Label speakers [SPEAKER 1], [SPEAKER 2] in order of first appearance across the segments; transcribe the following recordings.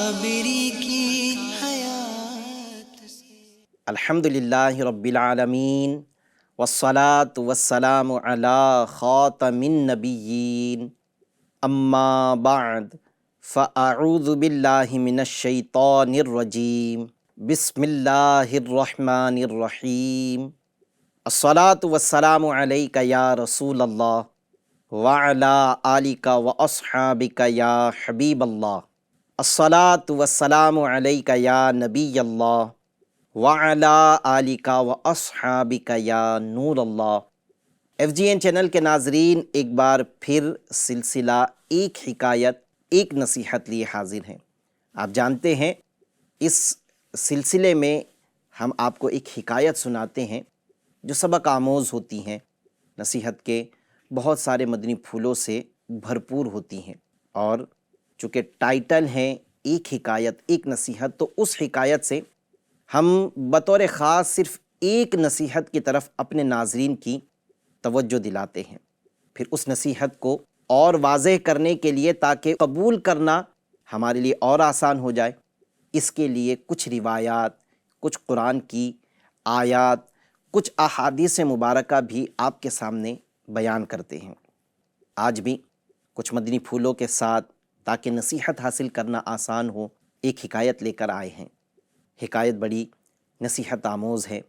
[SPEAKER 1] صابری کی حیات سے۔
[SPEAKER 2] الحمدللہ رب العالمین والصلاة والسلام علی خاتم النبیین اما بعد فاعوذ باللہ من الشیطان الرجیم بسم اللہ الرحمن الرحیم الصلاة والسلام علیک یا رسول اللہ وعلی آلک واصحابک یا حبیب اللہ الصلاة والسلام علیک یا نبی اللہ وعلی آلک واصحابک یا نور اللہ۔ ایف جی این چینل کے ناظرین، ایک بار پھر سلسلہ ایک حکایت ایک نصیحت لیے حاضر ہیں۔ آپ جانتے ہیں اس سلسلے میں ہم آپ کو ایک حکایت سناتے ہیں جو سبق آموز ہوتی ہیں، نصیحت کے بہت سارے مدنی پھولوں سے بھرپور ہوتی ہیں، اور چونکہ ٹائٹل ہے ایک حکایت ایک نصیحت، تو اس حکایت سے ہم بطور خاص صرف ایک نصیحت کی طرف اپنے ناظرین کی توجہ دلاتے ہیں، پھر اس نصیحت کو اور واضح کرنے کے لیے تاکہ قبول کرنا ہمارے لیے اور آسان ہو جائے، اس کے لیے کچھ روایات، کچھ قرآن کی آیات، کچھ احادیث مبارکہ بھی آپ کے سامنے بیان کرتے ہیں۔ آج بھی کچھ مدنی پھولوں کے ساتھ تاکہ نصیحت حاصل کرنا آسان ہو، ایک حکایت لے کر آئے ہیں۔ حکایت بڑی نصیحت آموز ہے۔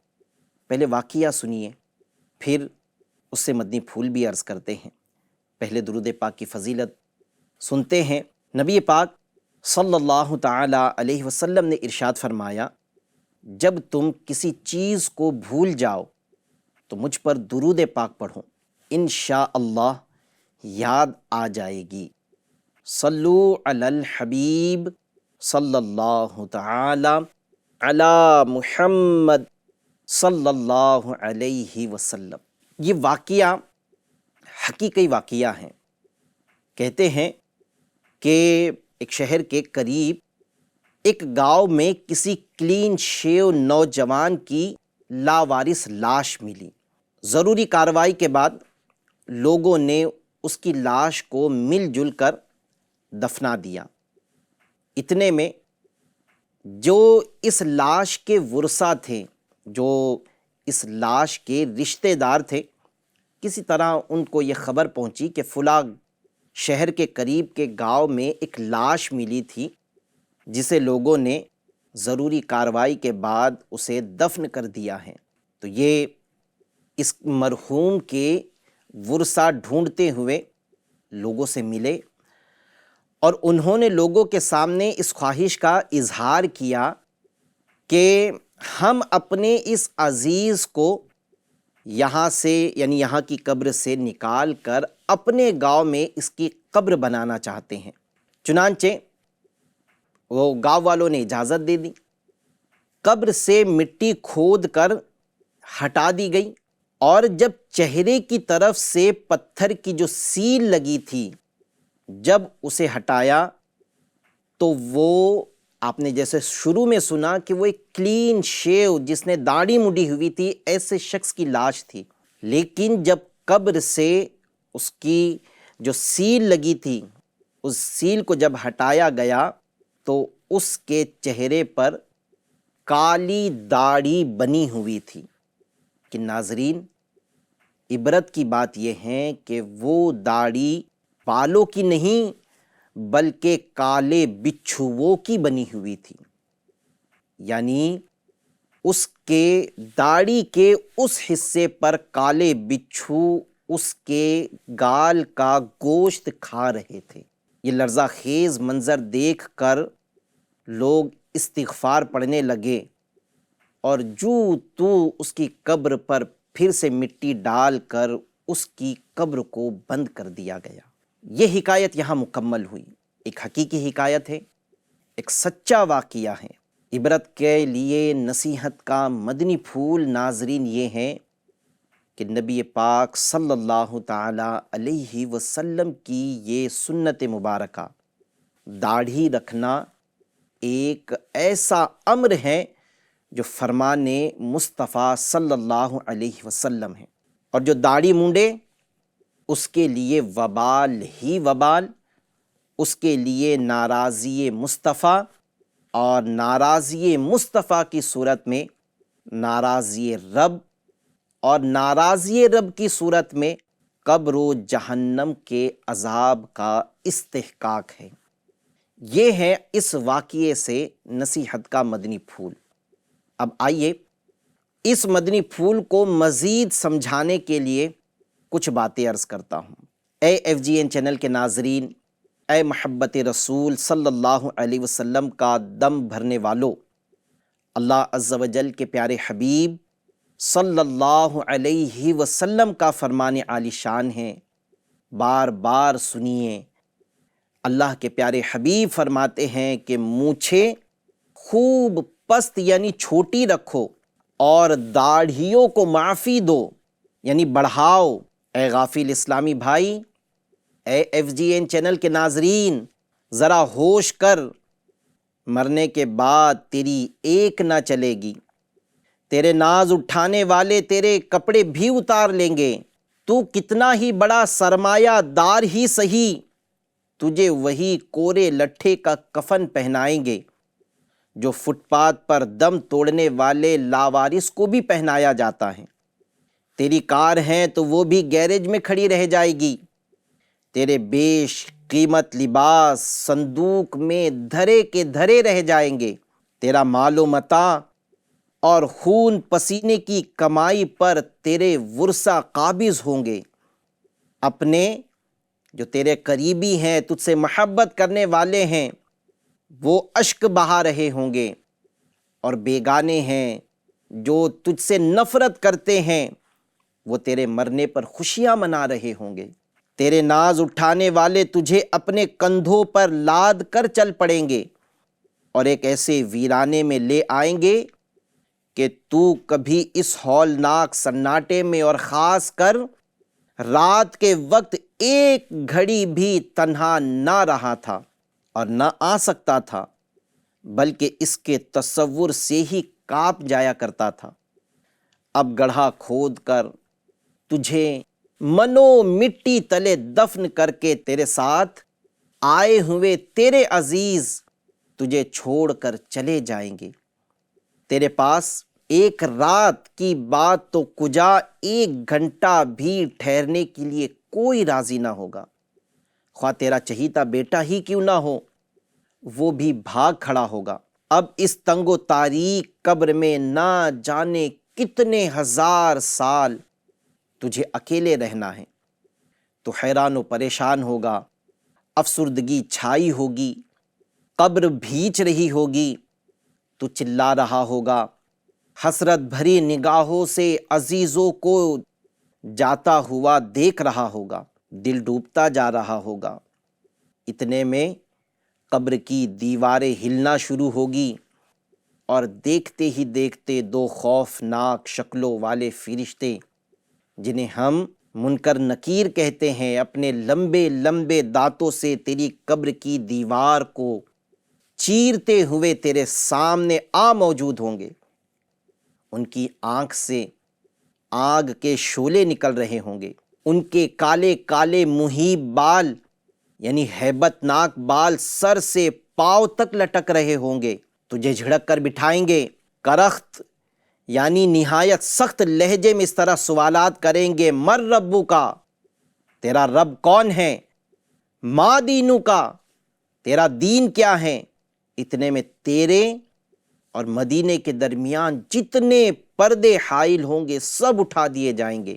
[SPEAKER 2] پہلے واقعہ سنیے، پھر اس سے مدنی پھول بھی عرض کرتے ہیں۔ پہلے درود پاک کی فضیلت سنتے ہیں۔ نبی پاک صلی اللہ تعالی علیہ وسلم نے ارشاد فرمایا، جب تم کسی چیز کو بھول جاؤ تو مجھ پر درود پاک پڑھو، انشاءاللہ یاد آ جائے گی۔ صلو علی الحبیب صلی اللہ تعالی علی محمد صلی اللہ علیہ وسلم۔ یہ واقعہ حقیقی واقعہ ہیں۔ کہتے ہیں کہ ایک شہر کے قریب ایک گاؤں میں کسی کلین شیو نوجوان کی لاوارث لاش ملی۔ ضروری کارروائی کے بعد لوگوں نے اس کی لاش کو مل جل کر دفنا دیا۔ اتنے میں جو اس لاش کے ورثہ تھے، جو اس لاش کے رشتہ دار تھے، کسی طرح ان کو یہ خبر پہنچی کہ فلاں شہر کے قریب کے گاؤں میں ایک لاش ملی تھی، جسے لوگوں نے ضروری کارروائی کے بعد اسے دفن کر دیا ہے۔ تو یہ اس مرحوم کے ورثہ ڈھونڈتے ہوئے لوگوں سے ملے، اور انہوں نے لوگوں کے سامنے اس خواہش کا اظہار کیا کہ ہم اپنے اس عزیز کو یہاں سے، یعنی یہاں کی قبر سے نکال کر اپنے گاؤں میں اس کی قبر بنانا چاہتے ہیں۔ چنانچہ وہ گاؤں والوں نے اجازت دے دی، قبر سے مٹی کھود کر ہٹا دی گئی، اور جب چہرے کی طرف سے پتھر کی جو سیل لگی تھی، جب اسے ہٹایا تو وہ، آپ نے جیسے شروع میں سنا کہ وہ ایک کلین شیو جس نے داڑھی مڈی ہوئی تھی، ایسے شخص کی لاش تھی، لیکن جب قبر سے اس کی جو سیل لگی تھی، اس سیل کو جب ہٹایا گیا تو اس کے چہرے پر کالی داڑھی بنی ہوئی تھی۔ کہ ناظرین، عبرت کی بات یہ ہے کہ وہ داڑھی بالوں کی نہیں بلکہ کالے بچھوؤں کی بنی ہوئی تھی، یعنی اس کے داڑھی کے اس حصے پر کالے بچھو اس کے گال کا گوشت کھا رہے تھے۔ یہ لرزہ خیز منظر دیکھ کر لوگ استغفار پڑھنے لگے، اور جو تو اس کی قبر پر پھر سے مٹی ڈال کر اس کی قبر کو بند کر دیا گیا۔ یہ حکایت یہاں مکمل ہوئی۔ ایک حقیقی حکایت ہے، ایک سچا واقعہ ہے۔ عبرت کے لیے نصیحت کا مدنی پھول ناظرین یہ ہے کہ نبی پاک صلی اللہ تعالی علیہ وسلم کی یہ سنت مبارکہ، داڑھی رکھنا ایک ایسا امر ہے جو فرمان مصطفیٰ صلی اللہ علیہ وسلم ہے، اور جو داڑھی مونڈے اس کے لیے وبال ہی وبال، اس کے لیے ناراضی مصطفیٰ اور ناراضی مصطفیٰ کی صورت میں ناراضی رب، اور ناراضی رب کی صورت میں قبر و جہنم کے عذاب کا استحقاق ہے۔ یہ ہے اس واقعے سے نصیحت کا مدنی پھول۔ اب آئیے اس مدنی پھول کو مزید سمجھانے کے لیے کچھ باتیں عرض کرتا ہوں۔ اے FGN چینل کے ناظرین، اے محبت رسول صلی اللہ علیہ وسلم کا دم بھرنے والو، اللہ عز و جل کے پیارے حبیب صلی اللہ علیہ وسلم کا فرمان عالی شان ہے، بار بار سنیے۔ اللہ کے پیارے حبیب فرماتے ہیں کہ مونچھیں خوب پست یعنی چھوٹی رکھو، اور داڑھیوں کو معافی دو یعنی بڑھاؤ۔ اے غافل اسلامی بھائی، اے FGN چینل کے ناظرین، ذرا ہوش کر، مرنے کے بعد تیری ایک نہ چلے گی، تیرے ناز اٹھانے والے تیرے کپڑے بھی اتار لیں گے۔ تو کتنا ہی بڑا سرمایہ دار ہی سہی، تجھے وہی کورے لٹھے کا کفن پہنائیں گے جو فٹ پاتھ پر دم توڑنے والے لاوارث کو بھی پہنایا جاتا ہے۔ تیری کار ہے تو وہ بھی گیرج میں کھڑی رہ جائے گی، تیرے بیش قیمت لباس صندوق میں دھرے کے دھرے رہ جائیں گے، تیرا مال و متاع اور خون پسینے کی کمائی پر تیرے ورثہ قابض ہوں گے۔ اپنے جو تیرے قریبی ہیں، تجھ سے محبت کرنے والے ہیں، وہ اشک بہا رہے ہوں گے، اور بیگانے ہیں جو تجھ سے نفرت کرتے ہیں، وہ تیرے مرنے پر خوشیاں منا رہے ہوں گے۔ تیرے ناز اٹھانے والے تجھے اپنے کندھوں پر لاد کر چل پڑیں گے، اور ایک ایسے ویرانے میں لے آئیں گے کہ تو کبھی اس ہولناک سناٹے میں اور خاص کر رات کے وقت ایک گھڑی بھی تنہا نہ رہا تھا اور نہ آ سکتا تھا، بلکہ اس کے تصور سے ہی کانپ جایا کرتا تھا۔ اب گڑھا کھود کر تجھے منو مٹی تلے دفن کر کے تیرے ساتھ آئے ہوئے تیرے عزیز تجھے چھوڑ کر چلے جائیں گے۔ تیرے پاس ایک رات کی بات تو کجا ایک گھنٹہ بھی ٹھہرنے کے لیے کوئی راضی نہ ہوگا، خواہ تیرا چہیتا بیٹا ہی کیوں نہ ہو، وہ بھی بھاگ کھڑا ہوگا۔ اب اس تنگ و تاریک قبر میں نہ جانے کتنے ہزار سال تجھے اکیلے رہنا ہے۔ تو حیران و پریشان ہوگا، افسردگی چھائی ہوگی، قبر بھینچ رہی ہوگی، تو چلا رہا ہوگا، حسرت بھری نگاہوں سے عزیزوں کو جاتا ہوا دیکھ رہا ہوگا، دل ڈوبتا جا رہا ہوگا۔ اتنے میں قبر کی دیواریں ہلنا شروع ہوگی، اور دیکھتے ہی دیکھتے دو خوفناک شکلوں والے فرشتے، جنہیں ہم منکر نکیر کہتے ہیں، اپنے لمبے لمبے دانتوں سے تیری قبر کی دیوار کو چیرتے ہوئے تیرے سامنے آ موجود ہوں گے۔ ان کی آنکھ سے آگ کے شعلے نکل رہے ہوں گے، ان کے کالے کالے محیب بال یعنی ہیبت ناک بال سر سے پاؤں تک لٹک رہے ہوں گے، تجھے جھڑک کر بٹھائیں گے، کرخت یعنی نہایت سخت لہجے میں اس طرح سوالات کریں گے، مر ربو کا، تیرا رب کون ہے، ما دینو کا، تیرا دین کیا ہے۔ اتنے میں تیرے اور مدینے کے درمیان جتنے پردے حائل ہوں گے سب اٹھا دیے جائیں گے،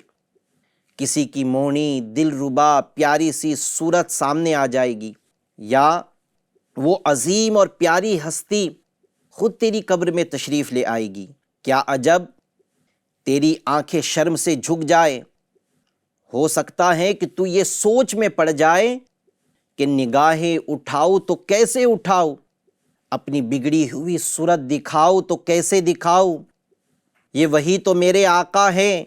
[SPEAKER 2] کسی کی مونی دلربا پیاری سی صورت سامنے آ جائے گی، یا وہ عظیم اور پیاری ہستی خود تیری قبر میں تشریف لے آئے گی۔ کیا عجب تیری آنکھیں شرم سے جھک جائے، ہو سکتا ہے کہ تو یہ سوچ میں پڑ جائے کہ نگاہیں اٹھاؤ تو کیسے اٹھاؤ، اپنی بگڑی ہوئی صورت دکھاؤ تو کیسے دکھاؤ، یہ وہی تو میرے آقا ہیں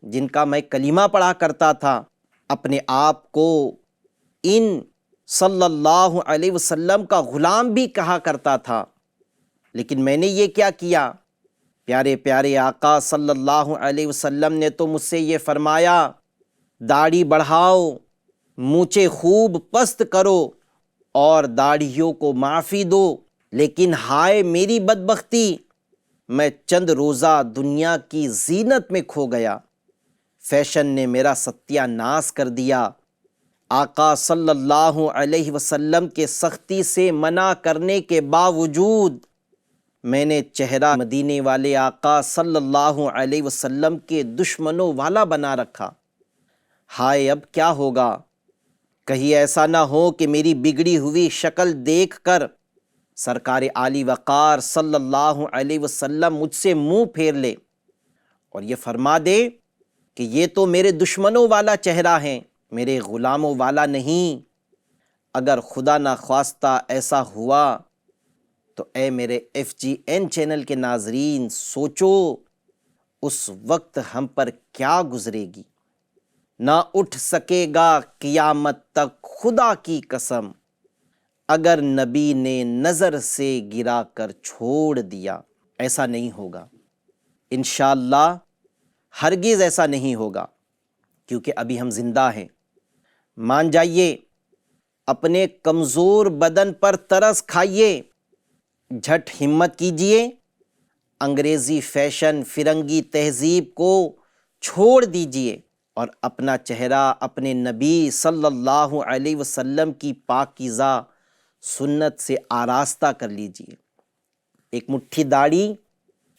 [SPEAKER 2] جن کا میں کلمہ پڑھا کرتا تھا، اپنے آپ کو ان صلی اللہ علیہ وسلم کا غلام بھی کہا کرتا تھا، لیکن میں نے یہ کیا کیا؟ پیارے پیارے آقا صلی اللہ علیہ وسلم نے تو مجھ سے یہ فرمایا، داڑھی بڑھاؤ، مونچھیں خوب پست کرو، اور داڑھیوں کو معافی دو، لیکن ہائے میری بدبختی، میں چند روزہ دنیا کی زینت میں کھو گیا، فیشن نے میرا ستیہ ناس کر دیا۔ آقا صلی اللہ علیہ وسلم کے سختی سے منع کرنے کے باوجود میں نے چہرہ مدینے والے آقا صلی اللہ علیہ وسلم کے دشمنوں والا بنا رکھا۔ ہائے اب کیا ہوگا؟ کہیں ایسا نہ ہو کہ میری بگڑی ہوئی شکل دیکھ کر سرکار عالی وقار صلی اللہ علیہ وسلم مجھ سے منہ پھیر لے اور یہ فرما دے کہ یہ تو میرے دشمنوں والا چہرہ ہے، میرے غلاموں والا نہیں۔ اگر خدا نخواستہ ایسا ہوا تو اے میرے FGN چینل کے ناظرین، سوچو اس وقت ہم پر کیا گزرے گی۔ نہ اٹھ سکے گا قیامت تک خدا کی قسم، اگر نبی نے نظر سے گرا کر چھوڑ دیا۔ ایسا نہیں ہوگا انشاءاللہ، ہرگز ایسا نہیں ہوگا، کیونکہ ابھی ہم زندہ ہیں۔ مان جائیے، اپنے کمزور بدن پر ترس کھائیے، جھٹ ہمت کیجئے، انگریزی فیشن فرنگی تہذیب کو چھوڑ دیجئے اور اپنا چہرہ اپنے نبی صلی اللہ علیہ وسلم کی پاکیزہ سنت سے آراستہ کر لیجئے۔ ایک مٹھی داڑھی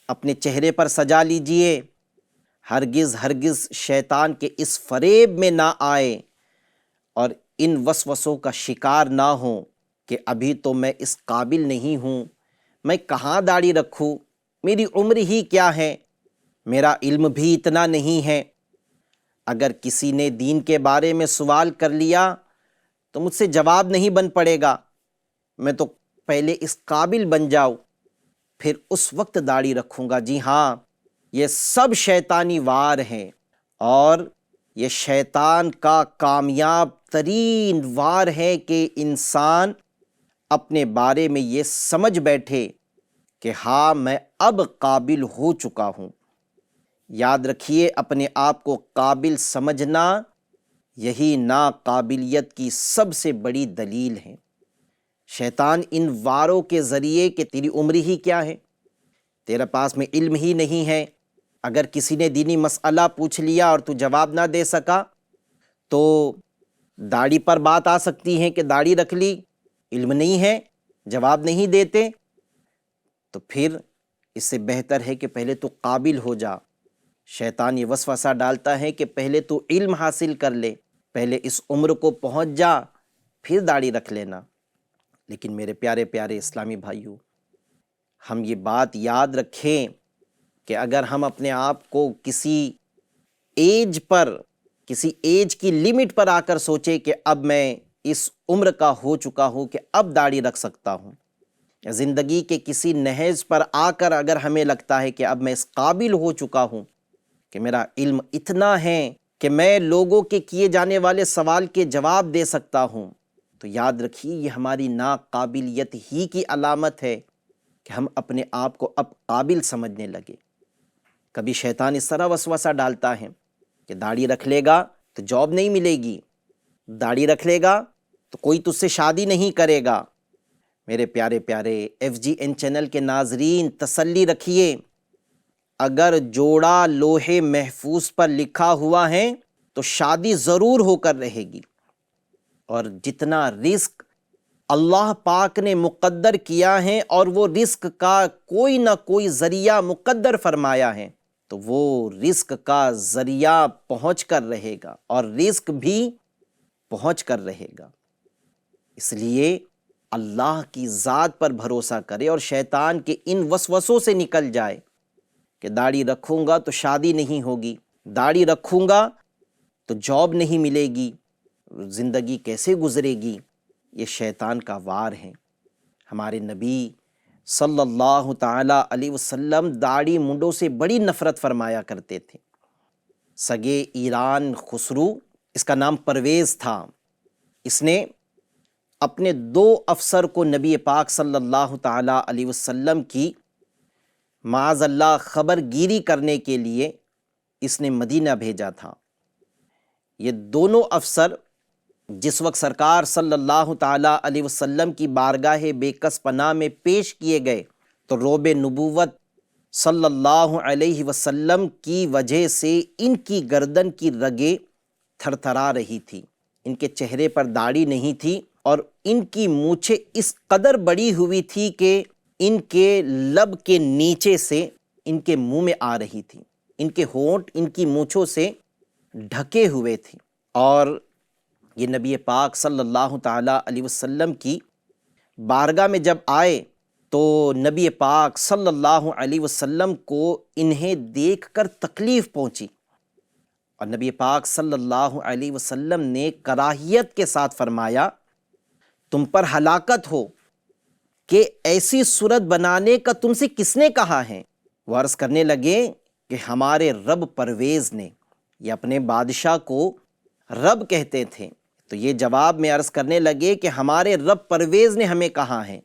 [SPEAKER 2] اپنے چہرے پر سجا لیجئے، ہرگز شیطان کے اس فریب میں نہ آئے اور ان وسوسوں کا شکار نہ ہوں کہ ابھی تو میں اس قابل نہیں ہوں، میں کہاں داڑھی رکھوں، میری عمر ہی کیا ہے، میرا علم بھی اتنا نہیں ہے۔ اگر کسی نے دین کے بارے میں سوال کر لیا تو مجھ سے جواب نہیں بن پڑے گا، میں تو پہلے اس قابل بن جاؤں، پھر اس وقت داڑھی رکھوں گا۔ جی ہاں، یہ سب شیطانی وار ہیں، اور یہ شیطان کا کامیاب ترین وار ہے کہ انسان اپنے بارے میں یہ سمجھ بیٹھے کہ ہاں میں اب قابل ہو چکا ہوں۔ یاد رکھیے، اپنے آپ کو قابل سمجھنا یہی ناقابلیت کی سب سے بڑی دلیل ہے۔ شیطان ان واروں کے ذریعے کہ تیری عمر ہی کیا ہے، تیرے پاس میں علم ہی نہیں ہے، اگر کسی نے دینی مسئلہ پوچھ لیا اور تو جواب نہ دے سکا تو داڑھی پر بات آ سکتی ہے کہ داڑھی رکھ لی، علم نہیں ہے، جواب نہیں دیتے، تو پھر اس سے بہتر ہے کہ پہلے تو قابل ہو جا۔ شیطان یہ وسوسہ ڈالتا ہے کہ پہلے تو علم حاصل کر لے، پہلے اس عمر کو پہنچ جا، پھر داڑھی رکھ لینا۔ لیکن میرے پیارے پیارے اسلامی بھائیوں، ہم یہ بات یاد رکھیں کہ اگر ہم اپنے آپ کو کسی ایج کی لمٹ پر آ کر سوچے کہ اب میں اس عمر کا ہو چکا ہوں کہ اب داڑھی رکھ سکتا ہوں، یا زندگی کے کسی نہج پر آ کر اگر ہمیں لگتا ہے کہ اب میں اس قابل ہو چکا ہوں کہ میرا علم اتنا ہے کہ میں لوگوں کے کیے جانے والے سوال کے جواب دے سکتا ہوں، تو یاد رکھیے یہ ہماری ناقابلیت ہی کی علامت ہے کہ ہم اپنے آپ کو اب قابل سمجھنے لگے۔ کبھی شیطان اس طرح وسوسہ ڈالتا ہے کہ داڑھی رکھ لے گا تو جاب نہیں ملے گی، داڑھی رکھ لے گا تو کوئی تجھ سے شادی نہیں کرے گا۔ میرے پیارے پیارے FGN چینل کے ناظرین، تسلی رکھیے، اگر جوڑا لوہے محفوظ پر لکھا ہوا ہے تو شادی ضرور ہو کر رہے گی، اور جتنا رزق اللہ پاک نے مقدر کیا ہے اور وہ رزق کا کوئی نہ کوئی ذریعہ مقدر فرمایا ہے، تو وہ رزق کا ذریعہ پہنچ کر رہے گا اور رزق بھی پہنچ کر رہے گا۔ اس لیے اللہ کی ذات پر بھروسہ کرے اور شیطان کے ان وسوسوں سے نکل جائے کہ داڑھی رکھوں گا تو شادی نہیں ہوگی، داڑھی رکھوں گا تو جاب نہیں ملے گی، زندگی کیسے گزرے گی۔ یہ شیطان کا وار ہے۔ ہمارے نبی صلی اللہ تعالی علیہ وسلم داڑھی منڈوں سے بڑی نفرت فرمایا کرتے تھے۔ سگے ایران خسرو، اس کا نام پرویز تھا، اس نے اپنے 2 افسر کو نبی پاک صلی اللہ تعالی علیہ وسلم کی معاذ اللہ خبر گیری کرنے کے لیے اس نے مدینہ بھیجا تھا۔ یہ دونوں افسر جس وقت سرکار صلی اللہ تعالیٰ علیہ وسلم کی بارگاہ بے کس پناہ میں پیش کیے گئے تو روب نبوت صلی اللہ علیہ وسلم کی وجہ سے ان کی گردن کی رگیں تھر تھرا رہی تھی، ان کے چہرے پر داڑھی نہیں تھی اور ان کی مونچھیں اس قدر بڑی ہوئی تھی کہ ان کے لب کے نیچے سے ان کے منہ میں آ رہی تھی، ان کے ہونٹ ان کی مونچھوں سے ڈھکے ہوئے تھے۔ اور یہ نبی پاک صلی اللہ تعالیٰ علیہ وسلم کی بارگاہ میں جب آئے تو نبی پاک صلی اللہ علیہ وسلم کو انہیں دیکھ کر تکلیف پہنچی، اور نبی پاک صلی اللہ علیہ وسلم نے کراہیت کے ساتھ فرمایا تم پر ہلاکت ہو کہ ایسی صورت بنانے کا تم سے کس نے کہا ہے؟ وہ عرض کرنے لگے کہ ہمارے رب پرویز نے، یہ اپنے بادشاہ کو رب کہتے تھے، تو یہ جواب میں عرض کرنے لگے کہ ہمارے رب پرویز نے ہمیں کہا ہے۔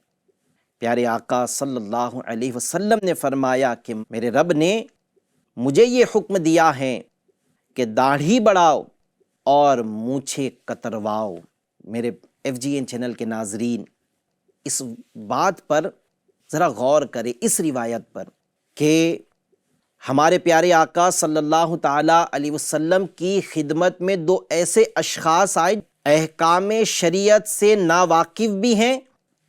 [SPEAKER 2] پیارے آقا صلی اللہ علیہ وسلم نے فرمایا کہ میرے رب نے مجھے یہ حکم دیا ہے کہ داڑھی بڑھاؤ اور مونچھیں کترواؤ۔ میرے FGN چینل کے ناظرین، اس بات پر ذرا غور کریں، اس روایت پر کہ ہمارے پیارے آقا صلی اللہ تعالیٰ علیہ وسلم کی خدمت میں دو ایسے اشخاص آئے احکام شریعت سے ناواقف بھی ہیں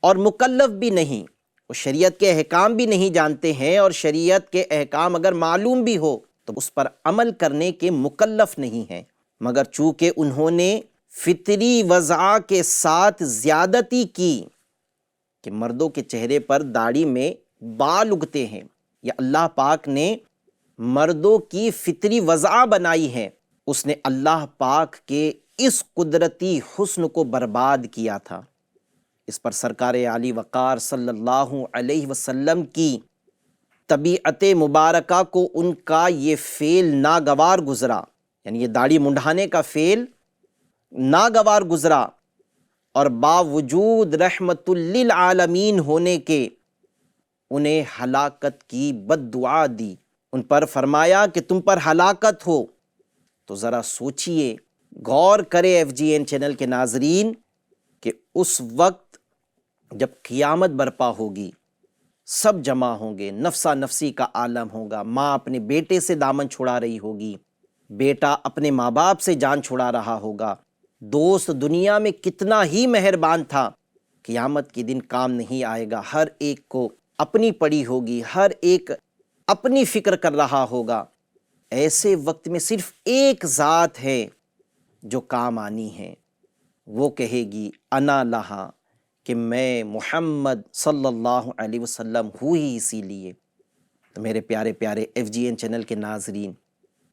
[SPEAKER 2] اور مکلف بھی نہیں، وہ شریعت کے احکام بھی نہیں جانتے ہیں، اور شریعت کے احکام اگر معلوم بھی ہو تو اس پر عمل کرنے کے مکلف نہیں ہیں، مگر چونکہ انہوں نے فطری وضع کے ساتھ زیادتی کی کہ مردوں کے چہرے پر داڑھی میں بال اگتے ہیں، یا اللہ پاک نے مردوں کی فطری وضع بنائی ہے، اس نے اللہ پاک کے اس قدرتی حسن کو برباد کیا تھا۔ اس پر سرکار عالی وقار صلی اللہ علیہ وسلم کی طبیعت مبارکہ کو ان کا یہ فعل ناگوار گزرا، یعنی یہ داڑھی منڈانے کا فعل ناگوار گزرا، اور باوجود رحمت للعالمین ہونے کے انہیں ہلاکت کی بد دعا دی، ان پر فرمایا کہ تم پر ہلاکت ہو۔ تو ذرا سوچئے، غور کرے FGN چینل کے ناظرین کہ اس وقت جب قیامت برپا ہوگی، سب جمع ہوں گے، نفسا نفسی کا عالم ہوگا، ماں اپنے بیٹے سے دامن چھڑا رہی ہوگی، بیٹا اپنے ماں باپ سے جان چھڑا رہا ہوگا، دوست دنیا میں کتنا ہی مہربان تھا، قیامت کے دن کام نہیں آئے گا، ہر ایک کو اپنی پڑی ہوگی، ہر ایک اپنی فکر کر رہا ہوگا۔ ایسے وقت میں صرف ایک ذات ہے جو کام آنی ہے، وہ کہے گی انا لہا، کہ میں محمد صلی اللہ علیہ وسلم ہوں ہی اسی لیے۔ تو میرے پیارے پیارے FGN چینل کے ناظرین،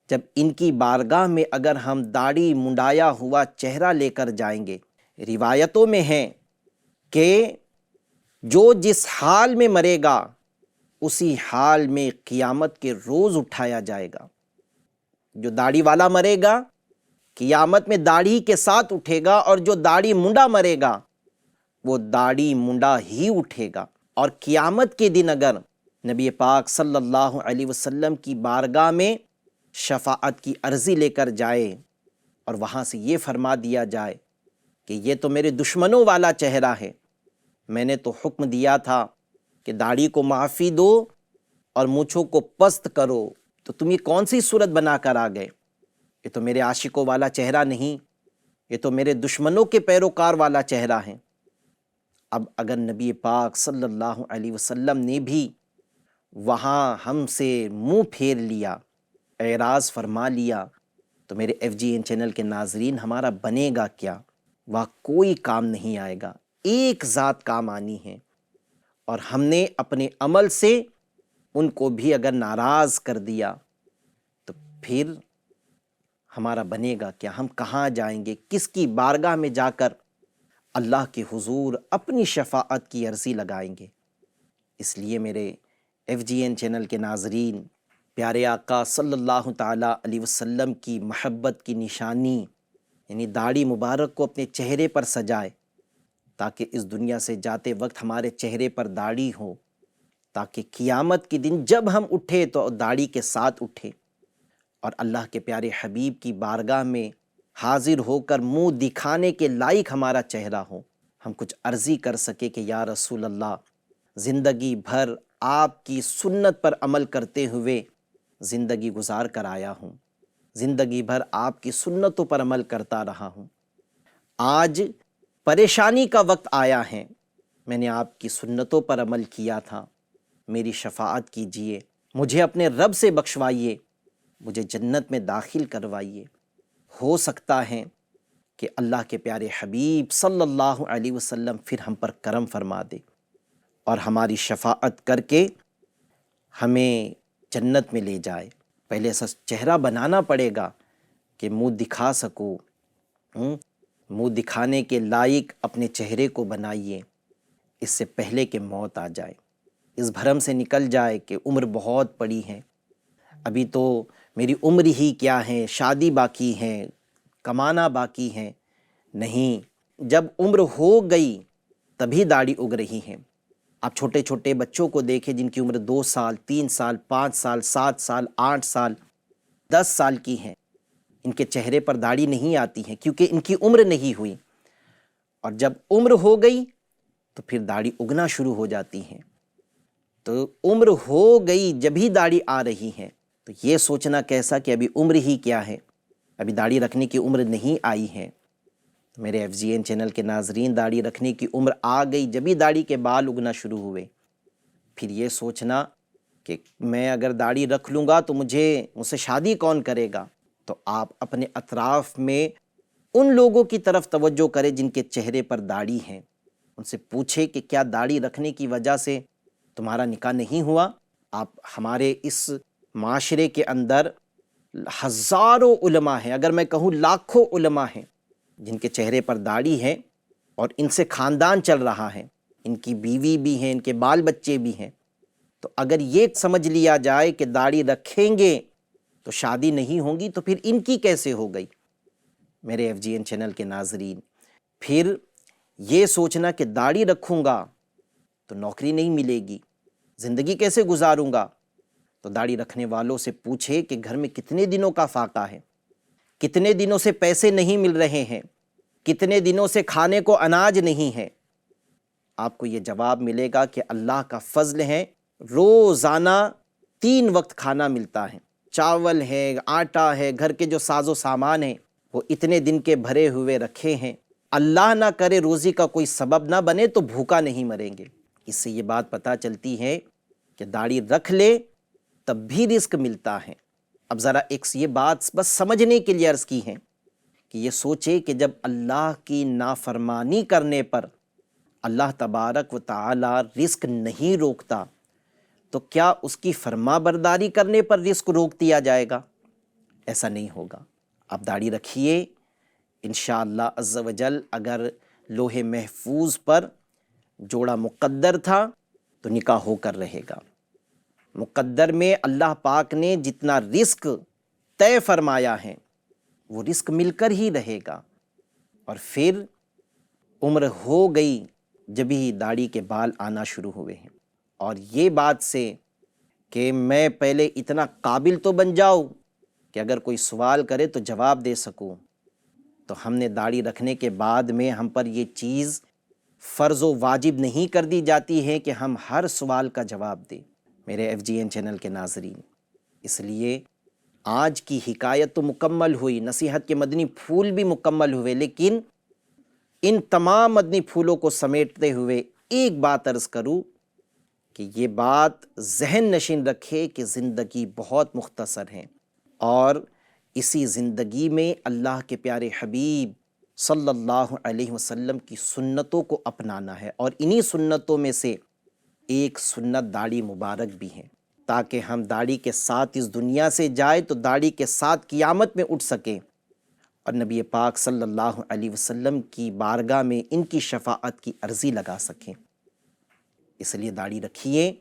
[SPEAKER 2] جب ان کی بارگاہ میں اگر ہم داڑھی منڈایا ہوا چہرہ لے کر جائیں گے، روایتوں میں ہے کہ جو جس حال میں مرے گا اسی حال میں قیامت کے روز اٹھایا جائے گا۔ جو داڑھی والا مرے گا قیامت میں داڑھی کے ساتھ اٹھے گا، اور جو داڑھی منڈا مرے گا وہ داڑھی منڈا ہی اٹھے گا۔ اور قیامت کے دن اگر نبی پاک صلی اللہ علیہ وسلم کی بارگاہ میں شفاعت کی عرضی لے کر جائے اور وہاں سے یہ فرما دیا جائے کہ یہ تو میرے دشمنوں والا چہرہ ہے، میں نے تو حکم دیا تھا کہ داڑھی کو معافی دو اور مونچھوں کو پست کرو، تو تم یہ کون سی صورت بنا کر آ گئے؟ یہ تو میرے عاشقوں والا چہرہ نہیں، یہ تو میرے دشمنوں کے پیروکار والا چہرہ ہے۔ اب اگر نبی پاک صلی اللہ علیہ وسلم نے بھی وہاں ہم سے منہ پھیر لیا، اعراض فرما لیا، تو میرے FGN چینل کے ناظرین ہمارا بنے گا کیا؟ وہاں کوئی کام نہیں آئے گا، ایک ذات کام آنی ہے، اور ہم نے اپنے عمل سے ان کو بھی اگر ناراض کر دیا تو پھر ہمارا بنے گا کیا؟ ہم کہاں جائیں گے؟ کس کی بارگاہ میں جا کر اللہ کے حضور اپنی شفاعت کی عرضی لگائیں گے؟ اس لیے میرے FGN چینل کے ناظرین، پیارے آقا صلی اللہ تعالیٰ علیہ وسلم کی محبت کی نشانی یعنی داڑھی مبارک کو اپنے چہرے پر سجائے، تاکہ اس دنیا سے جاتے وقت ہمارے چہرے پر داڑھی ہو، تاکہ قیامت کے دن جب ہم اٹھے تو داڑھی کے ساتھ اٹھے، اور اللہ کے پیارے حبیب کی بارگاہ میں حاضر ہو کر منہ دکھانے کے لائق ہمارا چہرہ ہو، ہم کچھ عرضی کر سکے کہ یا رسول اللہ، زندگی بھر آپ کی سنت پر عمل کرتے ہوئے زندگی گزار کر آیا ہوں، زندگی بھر آپ کی سنتوں پر عمل کرتا رہا ہوں، آج پریشانی کا وقت آیا ہے، میں نے آپ کی سنتوں پر عمل کیا تھا، میری شفاعت کیجئے، مجھے اپنے رب سے بخشوائیے، مجھے جنت میں داخل کروائیے۔ ہو سکتا ہے کہ اللہ کے پیارے حبیب صلی اللہ علیہ وسلم پھر ہم پر کرم فرما دے اور ہماری شفاعت کر کے ہمیں جنت میں لے جائے۔ پہلے ایسا چہرہ بنانا پڑے گا کہ منہ دکھا سکو، منہ دکھانے کے لائق اپنے چہرے کو بنائیے، اس سے پہلے کہ موت آ جائے، اس بھرم سے نکل جائے کہ عمر بہت پڑی ہے، ابھی تو میری عمر ہی کیا ہے، شادی باقی ہے، کمانا باقی ہے۔ نہیں، جب عمر ہو گئی تبھی داڑھی اگ رہی ہے۔ آپ چھوٹے چھوٹے بچوں کو دیکھیں جن کی عمر 2 سال، 3 سال، 5 سال، 7 سال، 8 سال، 10 سال کی ہیں، ان کے چہرے پر داڑھی نہیں آتی ہے کیونکہ ان کی عمر نہیں ہوئی، اور جب عمر ہو گئی تو پھر داڑھی اگنا شروع ہو جاتی ہے۔ تو عمر ہو گئی جبھی داڑھی آ رہی ہے، تو یہ سوچنا کیسا کہ ابھی عمر ہی کیا ہے، ابھی داڑھی رکھنے کی عمر نہیں آئی ہے۔ میرے FGN چینل کے ناظرین، داڑھی رکھنے کی عمر آ گئی جبھی داڑھی کے بال اگنا شروع ہوئے، پھر یہ سوچنا کہ میں اگر داڑھی رکھ لوں گا تو مجھ سے شادی کون کرے گا، تو آپ اپنے اطراف میں ان لوگوں کی طرف توجہ کریں جن کے چہرے پر داڑھی ہیں، ان سے پوچھے کہ کیا داڑھی رکھنے کی وجہ سے تمہارا نکاح نہیں ہوا؟ آپ ہمارے اس معاشرے کے اندر ہزاروں علماء ہیں، اگر میں کہوں لاکھوں علماء ہیں جن کے چہرے پر داڑھی ہے اور ان سے خاندان چل رہا ہے، ان کی بیوی بھی ہیں، ان کے بال بچے بھی ہیں۔ تو اگر یہ سمجھ لیا جائے کہ داڑھی رکھیں گے تو شادی نہیں ہوگی، تو پھر ان کی کیسے ہو گئی؟ میرے FGN چینل کے ناظرین، پھر یہ سوچنا کہ داڑھی رکھوں گا تو نوکری نہیں ملے گی، زندگی کیسے گزاروں گا؟ تو داڑھی رکھنے والوں سے پوچھے کہ گھر میں کتنے دنوں کا فاقہ ہے، کتنے دنوں سے پیسے نہیں مل رہے ہیں، کتنے دنوں سے کھانے کو اناج نہیں ہے۔ آپ کو یہ جواب ملے گا کہ اللہ کا فضل ہے، روزانہ 3 وقت کھانا ملتا ہے، چاول ہے، آٹا ہے، گھر کے جو ساز و سامان ہیں وہ اتنے دن کے بھرے ہوئے رکھے ہیں، اللہ نہ کرے روزی کا کوئی سبب نہ بنے تو بھوکا نہیں مریں گے۔ اس سے یہ بات پتہ چلتی ہے کہ داڑھی رکھ لے تب بھی رزق ملتا ہے۔ اب ذرا ایک یہ بات بس سمجھنے کے لیے عرض کی ہے کہ یہ سوچے کہ جب اللہ کی نافرمانی کرنے پر اللہ تبارک و تعالی رزق نہیں روکتا تو کیا اس کی فرما برداری کرنے پر رزق روک دیا جائے گا؟ ایسا نہیں ہوگا۔ آپ داڑھی رکھیے، انشاءاللہ عز و جل اگر لوح محفوظ پر جوڑا مقدر تھا تو نکاح ہو کر رہے گا۔ مقدر میں اللہ پاک نے جتنا رزق طے فرمایا ہے وہ رزق مل کر ہی رہے گا، اور پھر عمر ہو گئی جبھی داڑھی کے بال آنا شروع ہوئے ہیں۔ اور یہ بات سے کہ میں پہلے اتنا قابل تو بن جاؤں کہ اگر کوئی سوال کرے تو جواب دے سکوں، تو ہم نے داڑھی رکھنے کے بعد میں ہم پر یہ چیز فرض و واجب نہیں کر دی جاتی ہے کہ ہم ہر سوال کا جواب دیں میرے FGN چینل کے ناظرین۔ اس لیے آج کی حکایت تو مکمل ہوئی، نصیحت کے مدنی پھول بھی مکمل ہوئے، لیکن ان تمام مدنی پھولوں کو سمیٹتے ہوئے ایک بات عرض کروں کہ یہ بات ذہن نشین رکھے کہ زندگی بہت مختصر ہے، اور اسی زندگی میں اللہ کے پیارے حبیب صلی اللہ علیہ وسلم کی سنتوں کو اپنانا ہے، اور انہی سنتوں میں سے ایک سنت داڑھی مبارک بھی ہے، تاکہ ہم داڑھی کے ساتھ اس دنیا سے جائے تو داڑھی کے ساتھ قیامت میں اٹھ سکیں اور نبی پاک صلی اللہ علیہ وسلم کی بارگاہ میں ان کی شفاعت کی عرضی لگا سکیں۔ اس لیے داڑھی رکھیے،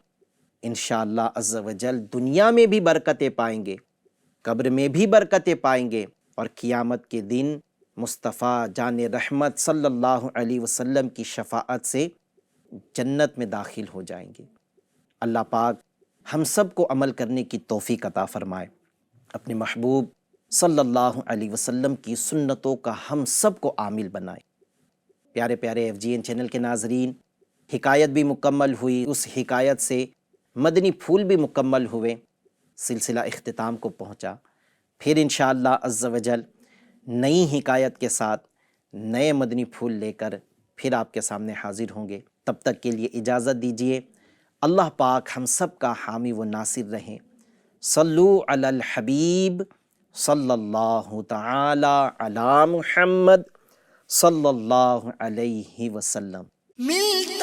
[SPEAKER 2] انشاءاللہ عز و جل دنیا میں بھی برکتیں پائیں گے، قبر میں بھی برکتیں پائیں گے، اور قیامت کے دن مصطفیٰ جان رحمت صلی اللہ علیہ وسلم کی شفاعت سے جنت میں داخل ہو جائیں گے۔ اللہ پاک ہم سب کو عمل کرنے کی توفیق عطا فرمائے۔ اپنے محبوب صلی اللہ علیہ وسلم کی سنتوں کا ہم سب کو عامل بنائے۔ پیارے پیارے FGN چینل کے ناظرین، حکایت بھی مکمل ہوئی، اس حکایت سے مدنی پھول بھی مکمل ہوئے، سلسلہ اختتام کو پہنچا۔ پھر انشاءاللہ عز و جل نئی حکایت کے ساتھ نئے مدنی پھول لے کر پھر آپ کے سامنے حاضر ہوں گے۔ تب تک کے لیے اجازت دیجیے۔ اللہ پاک ہم سب کا حامی و ناصر رہیں۔ صلو علی الحبیب صلی اللہ تعالی علی محمد صلی اللہ علیہ وسلم۔
[SPEAKER 1] ملتا